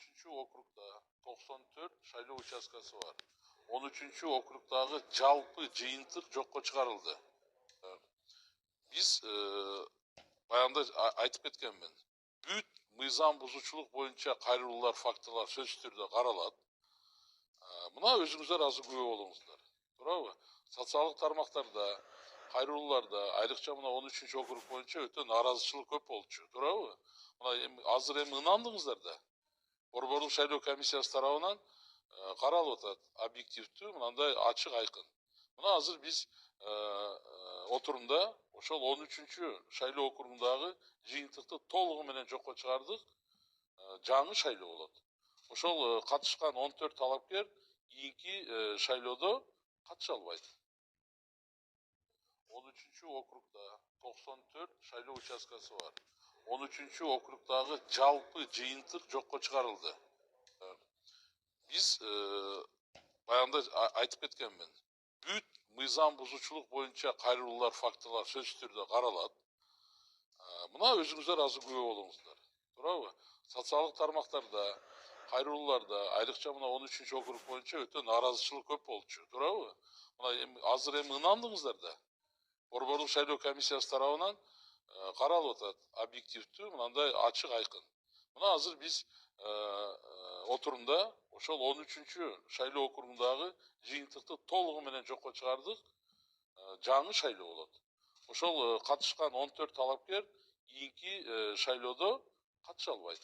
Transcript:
13-округда 94 шайлоо участкасы бар. 13-округдагы жалпы жыйынтык жокко чыгарылды. Биз баягында айтып кеткенмин. Бүт мыйзам бузуучулук боюнча кайрылуулар, фактылар сөзсүз түрдө каралат. Мына өзүңүздөр азыр күбө болуңуздар. Туурабы? Социалдык тармактарда, кайрылууларда, айрыкча мына 13-округ боюнча өтө нааразычылык көп болчу. Туурабы? Мына азыр эми ынандыңыздар да. Борборлук шайлоо комиссиясы тарабынан каралып атат. Объективдүү, мындай ачык айкын. Мына азыр биз отурумда ошол 13-шайлоо округундагы жыйынтыкты толугу менен жокко чыгардык. Жаңы шайлоо болот. Ошол катышкан 14 талапкер кийинки шайлоодо катыша албайт. 13-округда 94 шайлоо участкасы бар. 13-округдагы жалпы жыйынтык жокко чыгарылды. Биз баягында айтып кеткенмин. Бүт мыйзам бузуучулук боюнча кайрылуулар, фактылар сөзсүз түрдө каралат. Мына өзүңүздөр азыр күбө болуңуздар. Туурабы? Социалдык тармактарда, кайрылууларда, айрыкча мына 13-округ боюнча өтө нааразычылык көп болчу. Туурабы? Мына азыр эми ынандыңыздар да. Борборлук шайлоо комиссиясы тарабынан каралып атат. Объективдүү, мындай ачык айкын. Мына азыр биз отурумда ошол 13-шайлоо округундагы жыйынтыкты толугу менен жокко чыгардык. Жаңы шайлоо болот. Ошол катышкан 14 талапкер кийинки шайлоодо катыша албайт.